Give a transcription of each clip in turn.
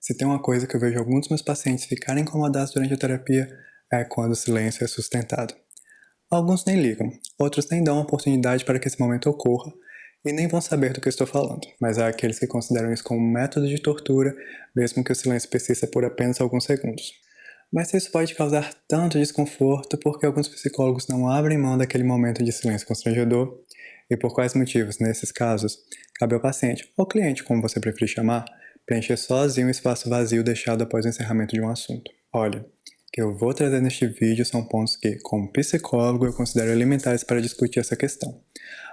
Se tem uma coisa que eu vejo alguns dos meus pacientes ficarem incomodados durante a terapia, é quando o silêncio é sustentado. Alguns nem ligam, outros nem dão uma oportunidade para que esse momento ocorra e nem vão saber do que eu estou falando, mas há aqueles que consideram isso como um método de tortura, mesmo que o silêncio persista por apenas alguns segundos. Mas isso pode causar tanto desconforto porque alguns psicólogos não abrem mão daquele momento de silêncio constrangedor e por quais motivos, nesses casos, cabe ao paciente, ou cliente, como você preferir chamar, preencher sozinho o espaço vazio deixado após o encerramento de um assunto. Olha, o que eu vou trazer neste vídeo são pontos que, como psicólogo, eu considero elementares para discutir essa questão.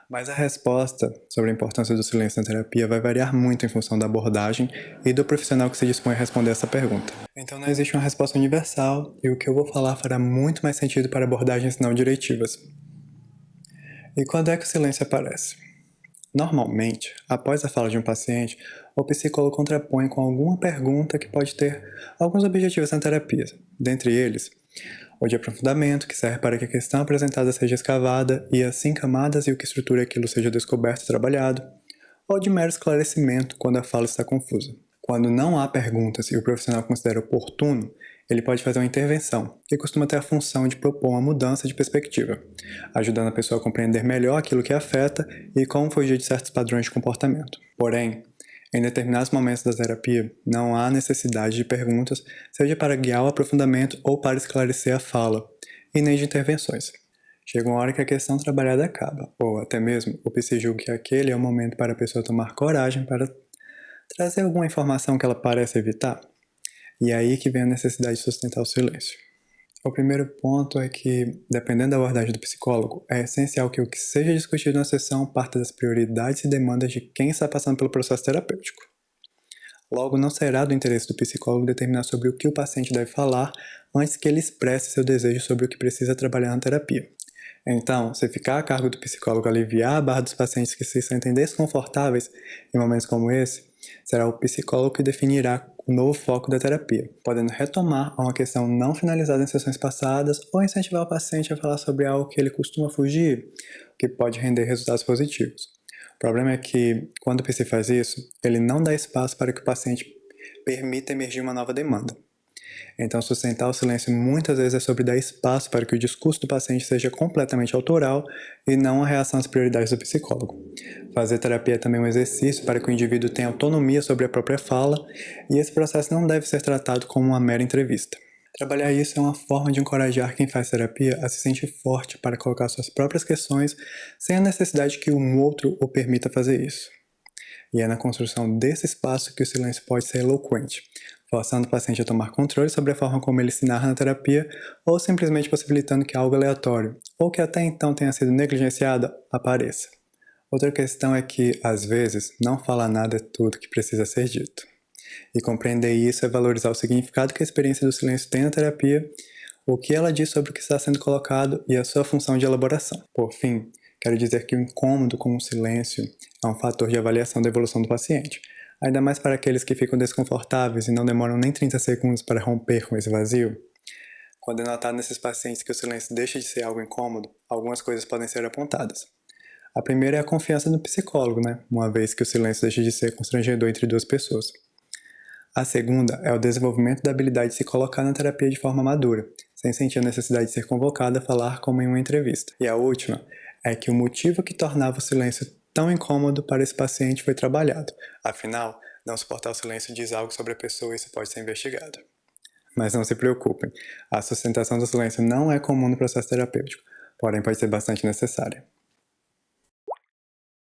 Mas a resposta sobre a importância do silêncio na terapia vai variar muito em função da abordagem e do profissional que se dispõe a responder essa pergunta. Então não existe uma resposta universal e o que eu vou falar fará muito mais sentido para abordagens não diretivas. E quando é que o silêncio aparece? Normalmente, após a fala de um paciente, o psicólogo contrapõe com alguma pergunta que pode ter alguns objetivos na terapia, dentre eles, o de aprofundamento, que serve para que a questão apresentada seja escavada e assim camadas e o que estrutura aquilo seja descoberto e trabalhado, ou de mero esclarecimento quando a fala está confusa. Quando não há perguntas e o profissional considera oportuno, ele pode fazer uma intervenção, que costuma ter a função de propor uma mudança de perspectiva, ajudando a pessoa a compreender melhor aquilo que a afeta e como fugir de certos padrões de comportamento. Porém, em determinados momentos da terapia, não há necessidade de perguntas, seja para guiar o aprofundamento ou para esclarecer a fala, e nem de intervenções. Chega uma hora que a questão trabalhada acaba, ou até mesmo o psi julga que aquele é o momento para a pessoa tomar coragem para trazer alguma informação que ela parece evitar. E é aí que vem a necessidade de sustentar o silêncio. O primeiro ponto é que, dependendo da abordagem do psicólogo, é essencial que o que seja discutido na sessão parta das prioridades e demandas de quem está passando pelo processo terapêutico. Logo, não será do interesse do psicólogo determinar sobre o que o paciente deve falar antes que ele expresse seu desejo sobre o que precisa trabalhar na terapia. Então, se ficar a cargo do psicólogo aliviar a barra dos pacientes que se sentem desconfortáveis em momentos como esse, será o psicólogo que definirá o novo foco da terapia, podendo retomar uma questão não finalizada em sessões passadas ou incentivar o paciente a falar sobre algo que ele costuma fugir, o que pode render resultados positivos. O problema é que, quando o PC faz isso, ele não dá espaço para que o paciente permita emergir uma nova demanda. Então, sustentar o silêncio muitas vezes é sobre dar espaço para que o discurso do paciente seja completamente autoral e não a reação às prioridades do psicólogo. Fazer terapia é também um exercício para que o indivíduo tenha autonomia sobre a própria fala, e esse processo não deve ser tratado como uma mera entrevista. Trabalhar isso é uma forma de encorajar quem faz terapia a se sentir forte para colocar suas próprias questões sem a necessidade que um outro o permita fazer isso. E é na construção desse espaço que o silêncio pode ser eloquente, forçando o paciente a tomar controle sobre a forma como ele se narra na terapia ou simplesmente possibilitando que algo aleatório, ou que até então tenha sido negligenciado, apareça. Outra questão é que, às vezes, não falar nada é tudo que precisa ser dito. E compreender isso é valorizar o significado que a experiência do silêncio tem na terapia, o que ela diz sobre o que está sendo colocado e a sua função de elaboração. Por fim, quero dizer que o incômodo com o silêncio é um fator de avaliação da evolução do paciente, ainda mais para aqueles que ficam desconfortáveis e não demoram nem 30 segundos para romper com esse vazio. Quando é notado nesses pacientes que o silêncio deixa de ser algo incômodo, algumas coisas podem ser apontadas. A primeira é a confiança no psicólogo, uma vez que o silêncio deixa de ser constrangedor entre duas pessoas. A segunda é o desenvolvimento da habilidade de se colocar na terapia de forma madura, sem sentir a necessidade de ser convocado a falar como em uma entrevista. E a última é que o motivo que tornava o silêncio tão incômodo para esse paciente foi trabalhado. Afinal, não suportar o silêncio diz algo sobre a pessoa e isso pode ser investigado. Mas não se preocupem, a sustentação do silêncio não é comum no processo terapêutico, porém pode ser bastante necessária.